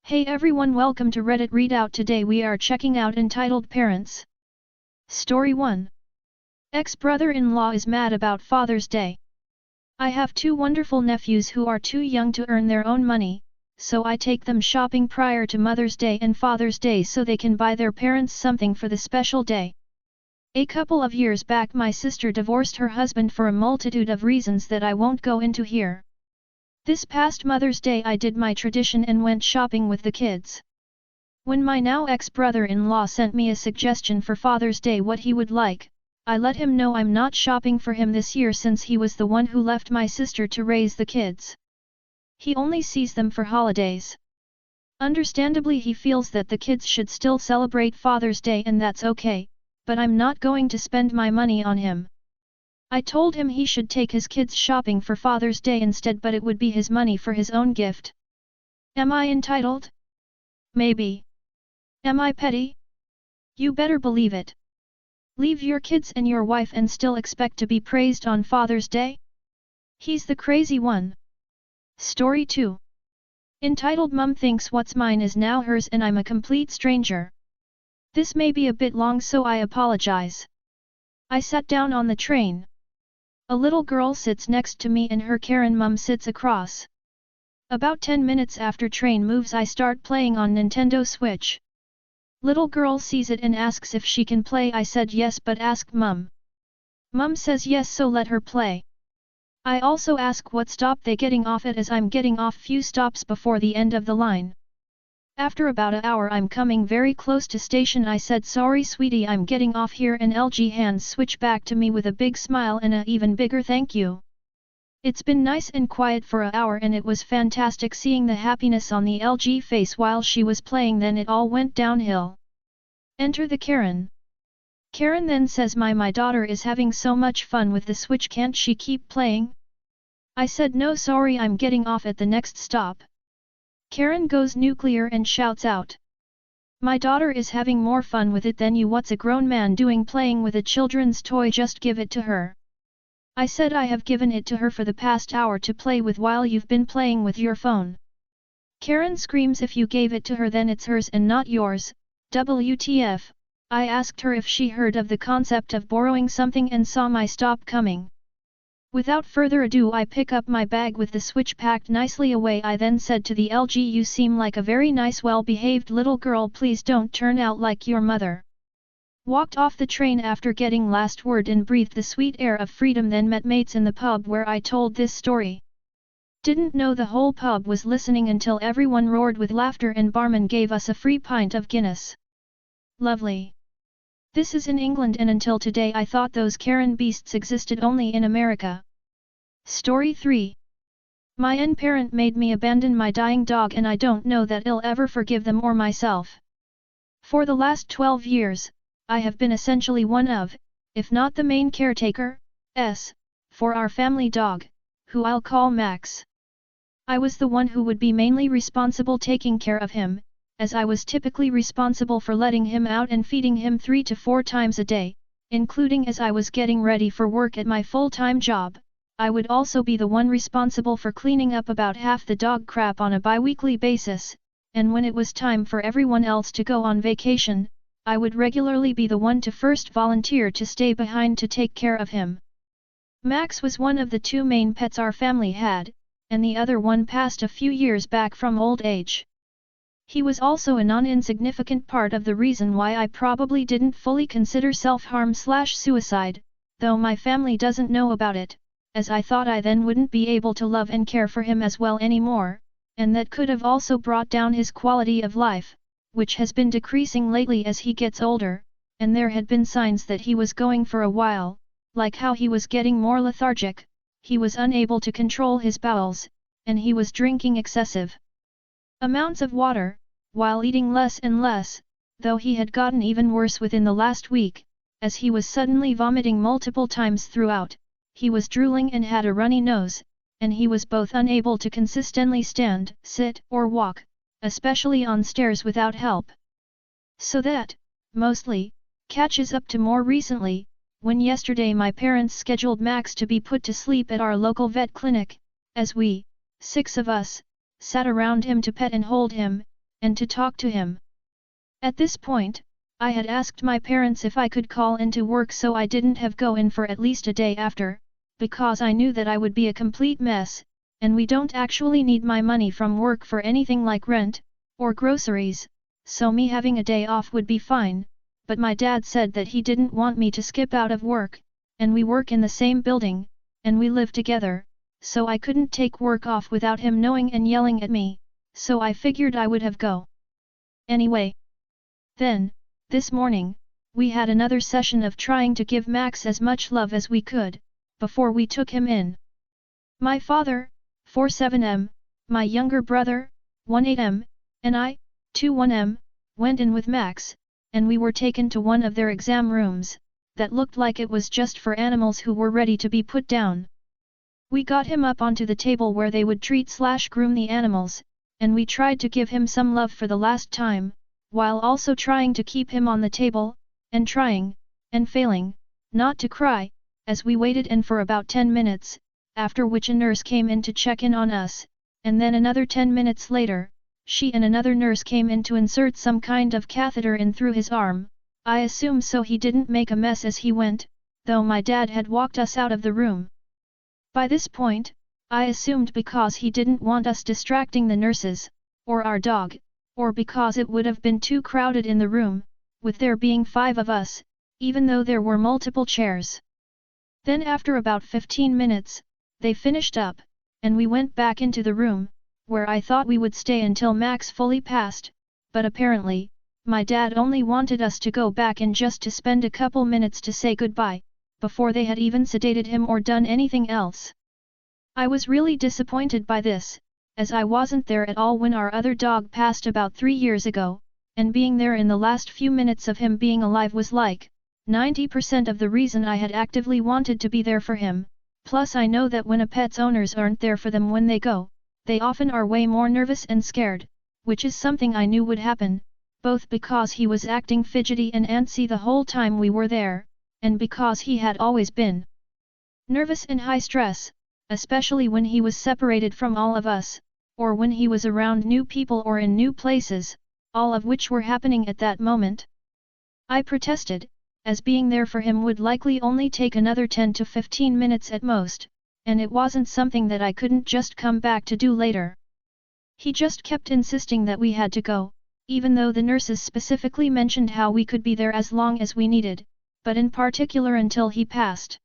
Hey everyone, welcome to Reddit Readout. Today we are checking out Entitled Parents. Story 1. Ex-brother-in-law is mad about Father's Day. I have two wonderful nephews who are too young to earn their own money, so I take them shopping prior to Mother's Day and Father's Day so they can buy their parents something for the special day. A couple of years back my sister divorced her husband for a multitude of reasons that I won't go into here. This past Mother's Day I did my tradition and went shopping with the kids. When my now ex-brother-in-law sent me a suggestion for Father's Day what he would like, I let him know I'm not shopping for him this year since he was the one who left my sister to raise the kids. He only sees them for holidays. Understandably he feels that the kids should still celebrate Father's Day and that's okay, but I'm not going to spend my money on him. I told him he should take his kids shopping for Father's Day instead, but it would be his money for his own gift. Am I entitled? Maybe. Am I petty? You better believe it. Leave your kids and your wife and still expect to be praised on Father's Day? He's the crazy one. Story 2. Entitled Mum thinks what's mine is now hers and I'm a complete stranger. This may be a bit long so I apologize. I sat down on the train. A little girl sits next to me and her Karen mum sits across. About 10 minutes after train moves I start playing on Nintendo Switch. Little girl sees it and asks if she can play. I said yes but ask Mum. Mum says yes so let her play. I also ask what stop they getting off at as I'm getting off few stops before the end of the line. After about an hour I'm coming very close to station. I said sorry sweetie I'm getting off here and LG hands switch back to me with a big smile and a even bigger thank you. It's been nice and quiet for an hour and it was fantastic seeing the happiness on the LG face while she was playing, then it all went downhill. Enter the Karen. Karen then says my daughter is having so much fun with the Switch, can't she keep playing? I said no sorry I'm getting off at the next stop. Karen goes nuclear and shouts out. My daughter is having more fun with it than you. What's a grown man doing playing with a children's toy? Just give it to her. I said I have given it to her for the past hour to play with while you've been playing with your phone. Karen screams if you gave it to her then it's hers and not yours. WTF, I asked her if she heard of the concept of borrowing something and saw my stop coming. Without further ado I pick up my bag with the Switch packed nicely away. I then said to the LG, you seem like a very nice well-behaved little girl, please don't turn out like your mother. Walked off the train after getting last word and breathed the sweet air of freedom, then met mates in the pub where I told this story. Didn't know the whole pub was listening until everyone roared with laughter and barman gave us a free pint of Guinness. Lovely. This is in England and until today I thought those Karen beasts existed only in America. Story 3. My parent made me abandon my dying dog and I don't know that I'll ever forgive them or myself. For the last 12 years, I have been essentially one of, if not the main caretaker, for our family dog, who I'll call Max. I was the one who would be mainly responsible taking care of him, as I was typically responsible for letting him out and feeding him 3 to 4 times a day, including as I was getting ready for work at my full-time job. I would also be the one responsible for cleaning up about half the dog crap on a bi-weekly basis, and when it was time for everyone else to go on vacation, I would regularly be the one to first volunteer to stay behind to take care of him. Max was one of the 2 main pets our family had, and the other one passed a few years back from old age. He was also a non-insignificant part of the reason why I probably didn't fully consider self-harm/suicide, though my family doesn't know about it, as I thought I then wouldn't be able to love and care for him as well anymore, and that could have also brought down his quality of life, which has been decreasing lately as he gets older, and there had been signs that he was going for a while, like how he was getting more lethargic, he was unable to control his bowels, and he was drinking excessive amounts of water, while eating less and less, though he had gotten even worse within the last week, as he was suddenly vomiting multiple times throughout, he was drooling and had a runny nose, and he was both unable to consistently stand, sit, or walk, especially on stairs without help. So that, mostly, catches up to more recently, when yesterday my parents scheduled Max to be put to sleep at our local vet clinic, as we, 6 of us, sat around him to pet and hold him, and to talk to him. At this point, I had asked my parents if I could call into work so I didn't have go in for at least a day after, because I knew that I would be a complete mess, and we don't actually need my money from work for anything like rent, or groceries, so me having a day off would be fine, but my dad said that he didn't want me to skip out of work, and we work in the same building, and we live together, so I couldn't take work off without him knowing and yelling at me, so I figured I would have go. Anyway. Then, this morning, we had another session of trying to give Max as much love as we could, before we took him in. My father, 47M, my younger brother, 18M, and I, 21M, went in with Max, and we were taken to one of their exam rooms, that looked like it was just for animals who were ready to be put down. We got him up onto the table where they would treat/groom the animals, and we tried to give him some love for the last time, while also trying to keep him on the table, and trying, and failing, not to cry, as we waited in for about 10 minutes, after which a nurse came in to check in on us, and then another 10 minutes later, she and another nurse came in to insert some kind of catheter in through his arm. I assume so he didn't make a mess as he went, though my dad had walked us out of the room. By this point, I assumed because he didn't want us distracting the nurses, or our dog, or because it would have been too crowded in the room, with there being 5 of us, even though there were multiple chairs. Then after about 15 minutes, they finished up, and we went back into the room, where I thought we would stay until Max fully passed, but apparently, my dad only wanted us to go back in just to spend a couple minutes to say goodbye, before they had even sedated him or done anything else. I was really disappointed by this, as I wasn't there at all when our other dog passed about 3 years ago, and being there in the last few minutes of him being alive was like 90% of the reason I had actively wanted to be there for him, plus I know that when a pet's owners aren't there for them when they go, they often are way more nervous and scared, which is something I knew would happen, both because he was acting fidgety and antsy the whole time we were there, and because he had always been nervous and high stress, especially when he was separated from all of us, or when he was around new people or in new places, all of which were happening at that moment. I protested, as being there for him would likely only take another 10 to 15 minutes at most, and it wasn't something that I couldn't just come back to do later. He just kept insisting that we had to go, even though the nurses specifically mentioned how we could be there as long as we needed, but in particular until he passed.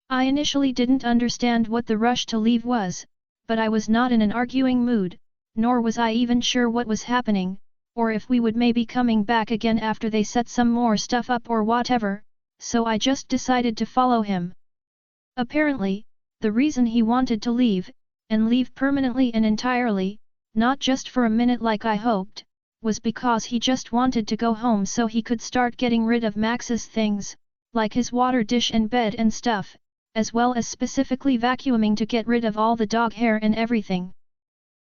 I initially didn't understand what the rush to leave was, but I was not in an arguing mood, nor was I even sure what was happening, or if we would maybe coming back again after they set some more stuff up or whatever, so I just decided to follow him. Apparently, the reason he wanted to leave, and leave permanently and entirely, not just for a minute like I hoped, was because he just wanted to go home so he could start getting rid of Max's things, like his water dish and bed and stuff, as well as specifically vacuuming to get rid of all the dog hair and everything.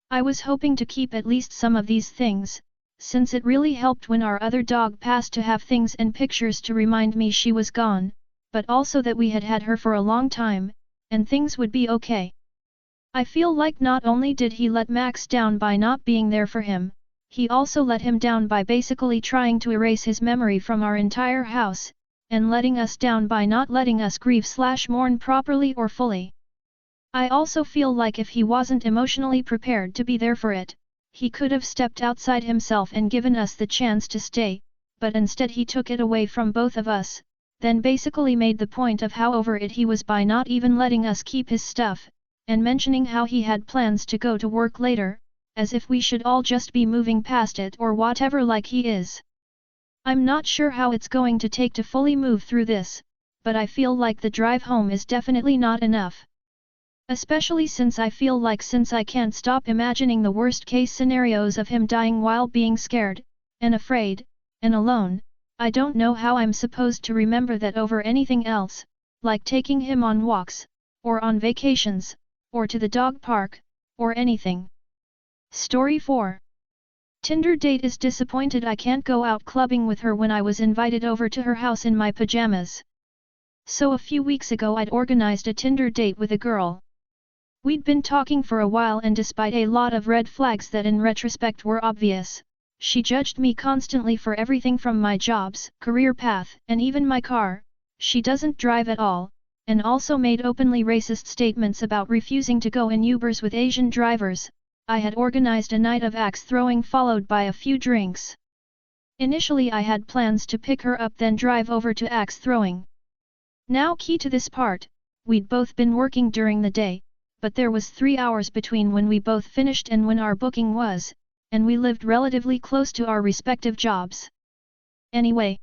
I was hoping to keep at least some of these things, since it really helped when our other dog passed to have things and pictures to remind me she was gone, but also that we had had her for a long time, and things would be okay. I feel like not only did he let Max down by not being there for him, he also let him down by basically trying to erase his memory from our entire house, and letting us down by not letting us grieve/mourn properly or fully. I also feel like if he wasn't emotionally prepared to be there for it, he could have stepped outside himself and given us the chance to stay, but instead he took it away from both of us, then basically made the point of how over it he was by not even letting us keep his stuff, and mentioning how he had plans to go to work later, as if we should all just be moving past it or whatever like he is. I'm not sure how it's going to take to fully move through this, but I feel like the drive home is definitely not enough. Especially since I feel like since I can't stop imagining the worst case scenarios of him dying while being scared, and afraid, and alone, I don't know how I'm supposed to remember that over anything else, like taking him on walks, or on vacations, or to the dog park, or anything. Story 4. Tinder date is disappointed I can't go out clubbing with her when I was invited over to her house in my pajamas. So a few weeks ago I'd organized a Tinder date with a girl. We'd been talking for a while and despite a lot of red flags that in retrospect were obvious, She judged me constantly for everything from my jobs, career path, and even my car. She doesn't drive at all, and also made openly racist statements about refusing to go in Ubers with Asian drivers. I had organized a night of axe throwing followed by a few drinks. Initially I had plans to pick her up then drive over to axe throwing. Now key to this part, we'd both been working during the day, but there was 3 hours between when we both finished and when our booking was, and we lived relatively close to our respective jobs. Anyway,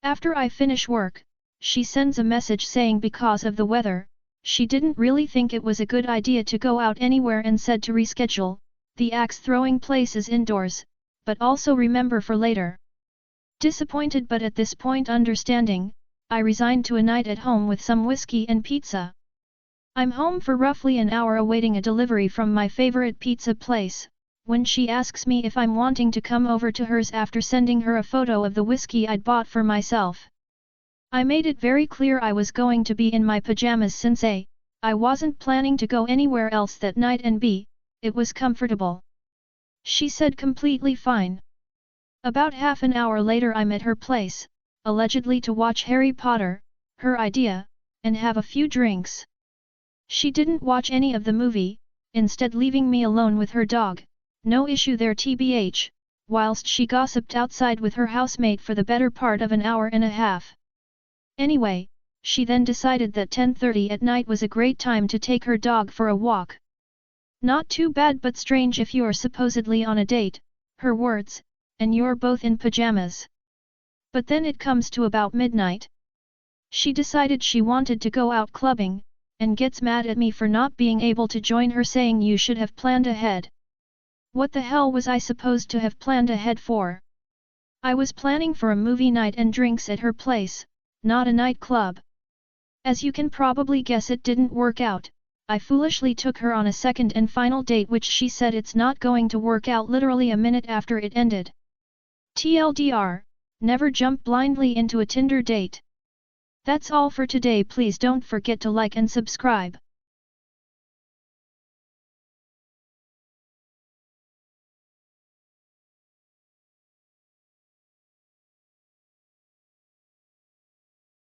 after I finish work, she sends a message saying because of the weather, she didn't really think it was a good idea to go out anywhere and said to reschedule. The axe throwing place is indoors, but also remember for later. Disappointed but at this point understanding, I resigned to a night at home with some whiskey and pizza. I'm home for roughly an hour awaiting a delivery from my favorite pizza place, when she asks me if I'm wanting to come over to hers after sending her a photo of the whiskey I'd bought for myself. I made it very clear I was going to be in my pajamas since A, I wasn't planning to go anywhere else that night and B, it was comfortable. She said completely fine. About half an hour later I'm at her place, allegedly to watch Harry Potter, her idea, and have a few drinks. She didn't watch any of the movie, instead leaving me alone with her dog, no issue there tbh, whilst she gossiped outside with her housemate for the better part of an hour and a half. Anyway, she then decided that 10:30 at night was a great time to take her dog for a walk. Not too bad but strange if you're supposedly on a date, her words, and you're both in pajamas. But then it comes to about midnight. She decided she wanted to go out clubbing, and gets mad at me for not being able to join her saying you should have planned ahead. What the hell was I supposed to have planned ahead for? I was planning for a movie night and drinks at her place, not a nightclub. As you can probably guess it didn't work out. I foolishly took her on a second and final date which she said it's not going to work out literally a minute after it ended. TLDR, never jump blindly into a Tinder date. That's all for today. Please don't forget to like and subscribe.